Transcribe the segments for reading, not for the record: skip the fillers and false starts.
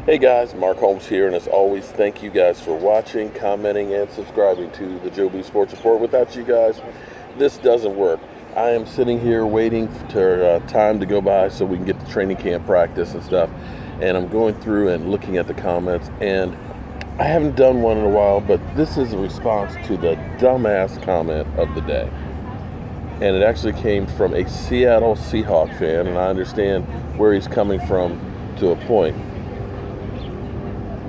Hey guys, Mark Holmes here, and as always, thank you guys for watching, commenting, and subscribing to the Joe B Sports Report. Without you guys, this doesn't work. I am sitting here waiting for time to go by so we can get to training camp practice and stuff, and I'm going through and looking at the comments, and I haven't done one in a while, but this is a response to the dumbass comment of the day. And it actually came from a Seattle Seahawks fan, and I understand where he's coming from to a point.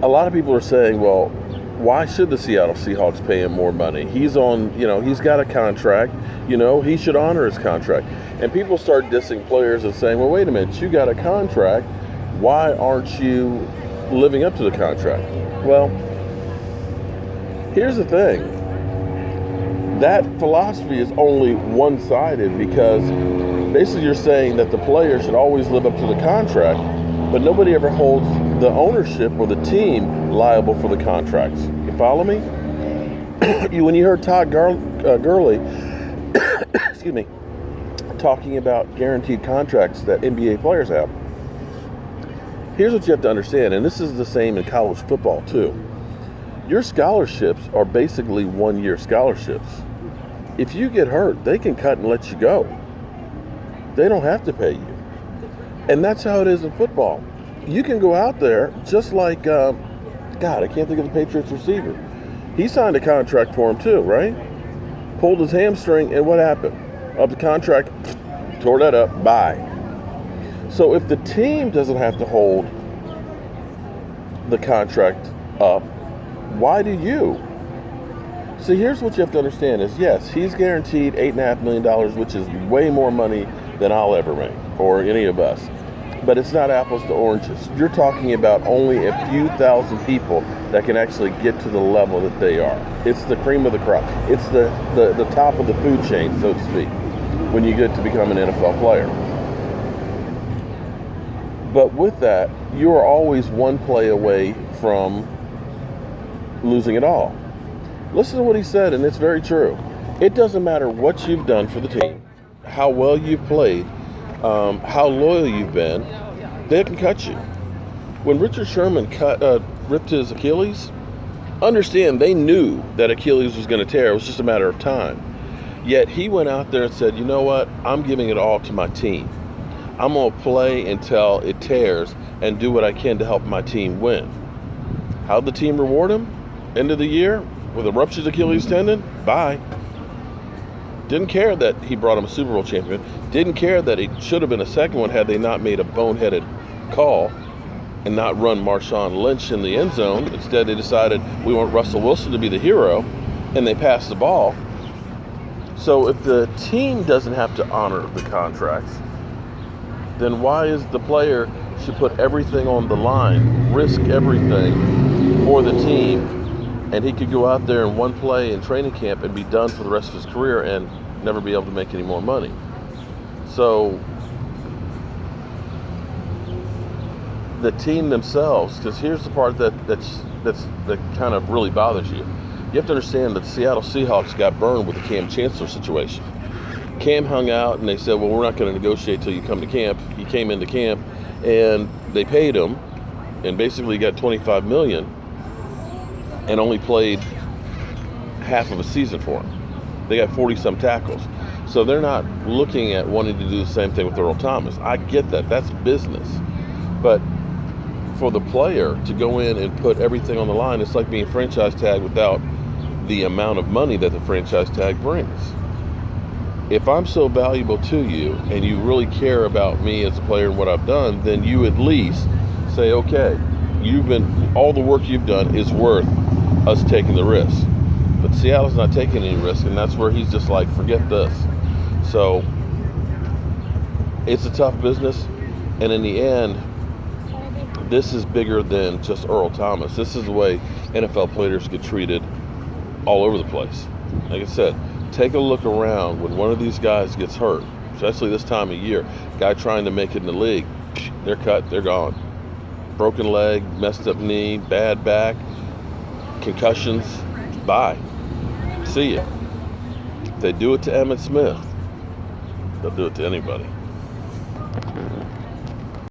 A lot of people are saying, well, why should the Seattle Seahawks pay him more money? He's on, he's got a contract, he should honor his contract. And people start dissing players and saying, well, wait a minute, you got a contract. Why aren't you living up to the contract? Well, here's the thing. That philosophy is only one-sided because basically you're saying that the player should always live up to the contract, but nobody ever holds the ownership or the team liable for the contracts. You follow me? When you heard Todd Gurley, excuse me, talking about guaranteed contracts that NBA players have, here's what you have to understand, and this is the same in college football too. Your scholarships are basically one-year scholarships. If you get hurt, they can cut and let you go. They don't have to pay you. And that's how it is in football. You can go out there just like, I can't think of the Patriots receiver. He signed a contract for him too, right? Pulled his hamstring, and what happened? Of the contract, tore that up, bye. So if the team doesn't have to hold the contract up, why do you? See, here's what you have to understand is, yes, he's guaranteed $8.5 million, which is way more money than I'll ever make, or any of us. But it's not apples to oranges. You're talking about only a few thousand people that can actually get to the level that they are. It's the cream of the crop. It's the top of the food chain, so to speak, when you get to become an NFL player. But with that, you are always one play away from losing it all. Listen to what he said, and it's very true. It doesn't matter what you've done for the team, how well you've played, how loyal you've been, they can cut you. When Richard Sherman ripped his Achilles, understand they knew that Achilles was going to tear. It was just a matter of time. Yet he went out there and said, you know what? I'm giving it all to my team. I'm going to play until it tears and do what I can to help my team win. How'd the team reward him? End of the year with a ruptured Achilles tendon? Bye. Didn't care that he brought him a Super Bowl champion. Didn't care that it should have been a second one had they not made a boneheaded call and not run Marshawn Lynch in the end zone. Instead, they decided we want Russell Wilson to be the hero, and they passed the ball. So if the team doesn't have to honor the contracts, then why is the player should put everything on the line, risk everything for the team, and he could go out there in one play in training camp and be done for the rest of his career and never be able to make any more money? So the team themselves, because here's the part that kind of really bothers you. You have to understand that the Seattle Seahawks got burned with the Cam Chancellor situation. Cam hung out, and they said, well, we're not going to negotiate till you come to camp. He came into camp, and they paid him, and basically got $25 million, and only played half of a season for him. They got 40-some tackles. So they're not looking at wanting to do the same thing with Earl Thomas. I get that. That's business. But for the player to go in and put everything on the line, it's like being franchise tagged without the amount of money that the franchise tag brings. If I'm so valuable to you and you really care about me as a player and what I've done, then you at least say, okay, all the work you've done is worth us taking the risk. But Seattle's not taking any risk, and that's where he's just like, forget this. So it's a tough business, and in the end, this is bigger than just Earl Thomas. This is the way NFL players get treated all over the place. Like I said, take a look around when one of these guys gets hurt, especially this time of year, guy trying to make it in the league, they're cut, they're gone. Broken leg, messed up knee, bad back, concussions, bye. See ya. If they do it to Emmitt Smith, they'll do it to anybody.